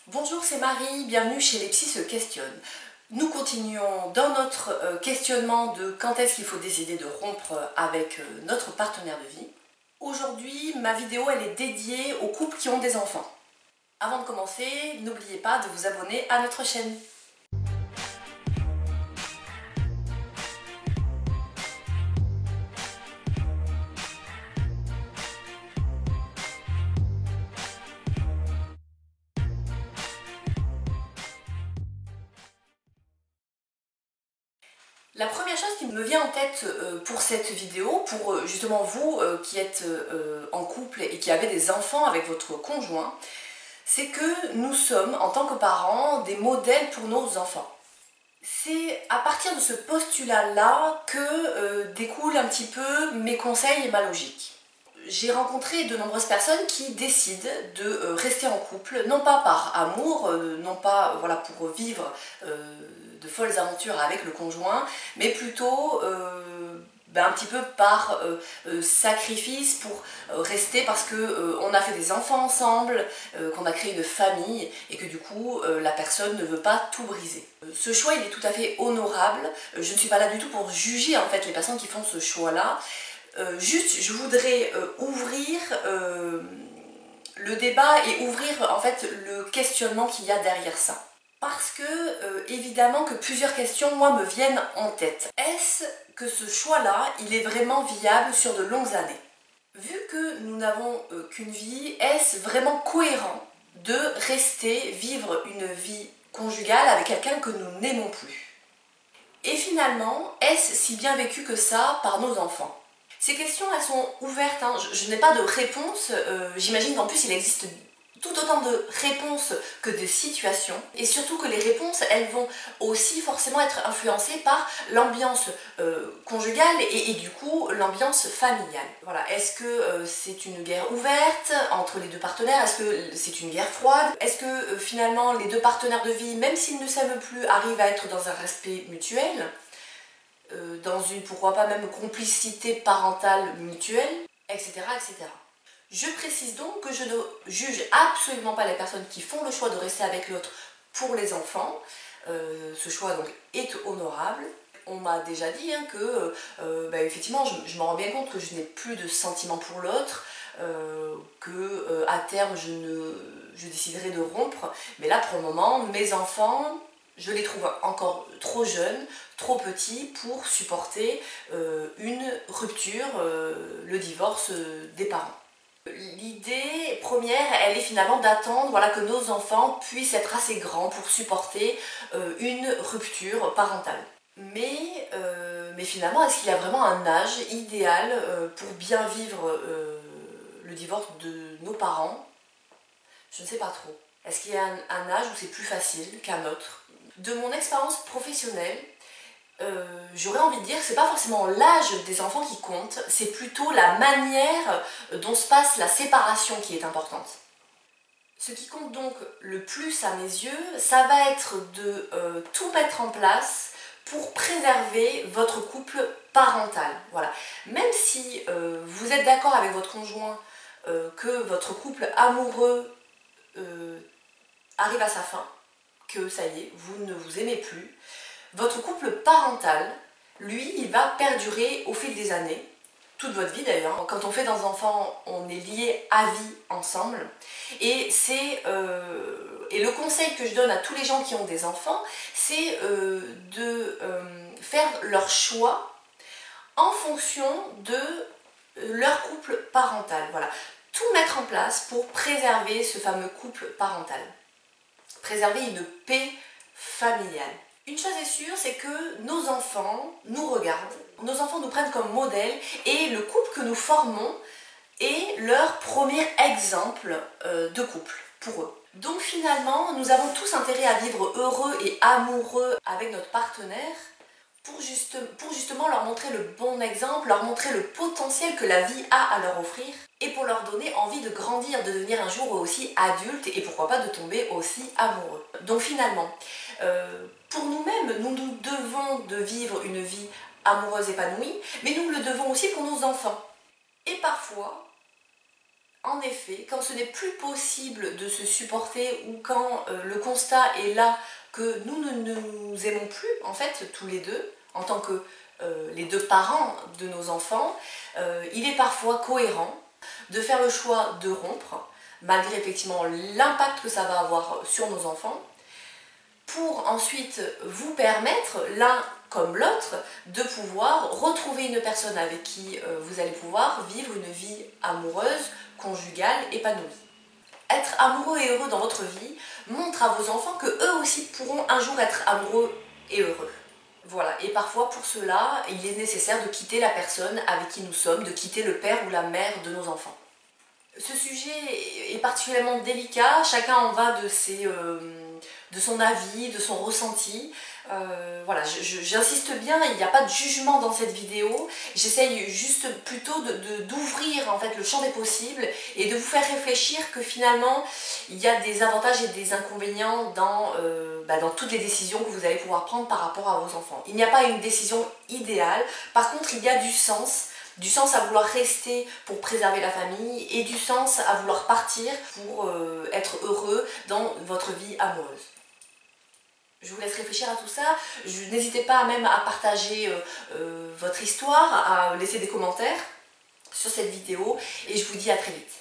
Bonjour, c'est Marie, bienvenue chez Les Psys se questionnent. Nous continuons dans notre questionnement de quand est-ce qu'il faut décider de rompre avec notre partenaire de vie. Aujourd'hui, ma vidéo elle est dédiée aux couples qui ont des enfants. Avant de commencer, n'oubliez pas de vous abonner à notre chaîne. La première chose qui me vient en tête pour cette vidéo, pour justement vous qui êtes en couple et qui avez des enfants avec votre conjoint, c'est que nous sommes en tant que parents des modèles pour nos enfants. C'est à partir de ce postulat-là que découlent un petit peu mes conseils et ma logique. J'ai rencontré de nombreuses personnes qui décident de rester en couple, non pas par amour, non pas voilà, pour vivre de folles aventures avec le conjoint, mais plutôt un petit peu par sacrifice pour rester parce qu'on a fait des enfants ensemble, qu'on a créé une famille et que du coup la personne ne veut pas tout briser. Ce choix il est tout à fait honorable, je ne suis pas là du tout pour juger en fait les personnes qui font ce choix-là. Juste, je voudrais ouvrir le débat et ouvrir en fait le questionnement qu'il y a derrière ça. Parce que, évidemment, que plusieurs questions, moi, me viennent en tête. Est-ce que ce choix-là, il est vraiment viable sur de longues années? Vu que nous n'avons qu'une vie, est-ce vraiment cohérent de rester vivre une vie conjugale avec quelqu'un que nous n'aimons plus? Et finalement, est-ce si bien vécu que ça par nos enfants? Ces questions, elles sont ouvertes, hein. Je n'ai pas de réponse, j'imagine qu'en plus il existe tout autant de réponses que de situations, et surtout que les réponses, elles vont aussi forcément être influencées par l'ambiance conjugale et du coup l'ambiance familiale. Voilà. Est-ce que c'est une guerre ouverte entre les deux partenaires? Est-ce que c'est une guerre froide? Est-ce que finalement les deux partenaires de vie, même s'ils ne s'aiment plus, arrivent à être dans un respect mutuel? Dans une, pourquoi pas même complicité parentale mutuelle, etc., etc. Je précise donc que je ne juge absolument pas les personnes qui font le choix de rester avec l'autre pour les enfants. Ce choix donc est honorable. On m'a déjà dit hein, que effectivement je me rends bien compte que je n'ai plus de sentiments pour l'autre, que à terme je déciderai de rompre, mais là pour le moment mes enfants je les trouve encore trop jeunes, trop petits pour supporter une rupture, le divorce des parents. L'idée première, elle est finalement d'attendre voilà, que nos enfants puissent être assez grands pour supporter une rupture parentale. Mais finalement, est-ce qu'il y a vraiment un âge idéal pour bien vivre le divorce de nos parents? Je ne sais pas trop. Est-ce qu'il y a un âge où c'est plus facile qu'un autre? De mon expérience professionnelle, j'aurais envie de dire que c'est pas forcément l'âge des enfants qui compte, c'est plutôt la manière dont se passe la séparation qui est importante. Ce qui compte donc le plus à mes yeux, ça va être de tout mettre en place pour préserver votre couple parental. Voilà. Même si vous êtes d'accord avec votre conjoint que votre couple amoureux arrive à sa fin, que ça y est, vous ne vous aimez plus, votre couple parental, lui, il va perdurer au fil des années, toute votre vie d'ailleurs. Quand on fait des enfants, on est liés à vie ensemble. Et le conseil que je donne à tous les gens qui ont des enfants, c'est de faire leur choix en fonction de leur couple parental. Voilà. Tout mettre en place pour préserver ce fameux couple parental. Préserver une paix familiale. Une chose est sûre, c'est que nos enfants nous regardent, nos enfants nous prennent comme modèle et le couple que nous formons est leur premier exemple de couple pour eux. Donc finalement, nous avons tous intérêt à vivre heureux et amoureux avec notre partenaire pour justement leur montrer le bon exemple, leur montrer le potentiel que la vie a à leur offrir et pour leur donner envie de grandir, de devenir un jour aussi adulte et pourquoi pas de tomber aussi amoureux. Donc finalement, pour nous-mêmes, nous devons de vivre une vie amoureuse épanouie, mais nous le devons aussi pour nos enfants. Et parfois, En effet, quand ce n'est plus possible de se supporter ou quand le constat est là que nous ne nous aimons plus, en fait, tous les deux, en tant que les deux parents de nos enfants, il est parfois cohérent de faire le choix de rompre, malgré effectivement l'impact que ça va avoir sur nos enfants, pour ensuite vous permettre, l'un comme l'autre, de pouvoir retrouver une personne avec qui vous allez pouvoir vivre une vie amoureuse, conjugale, épanouie. Être amoureux et heureux dans votre vie montre à vos enfants que eux aussi pourront un jour être amoureux et heureux. Voilà, et parfois pour cela, il est nécessaire de quitter la personne avec qui nous sommes, de quitter le père ou la mère de nos enfants. Ce sujet est particulièrement délicat, chacun en va de son avis, de son ressenti. Voilà, j'insiste bien, il n'y a pas de jugement dans cette vidéo. J'essaye juste plutôt d'ouvrir en fait le champ des possibles et de vous faire réfléchir que finalement il y a des avantages et des inconvénients dans toutes les décisions que vous allez pouvoir prendre par rapport à vos enfants. Il n'y a pas une décision idéale, par contre il y a du sens à vouloir rester pour préserver la famille et du sens à vouloir partir pour être heureux dans votre vie amoureuse. Je vous laisse réfléchir à tout ça. N'hésitez pas même à partager votre histoire, à laisser des commentaires sur cette vidéo et je vous dis à très vite.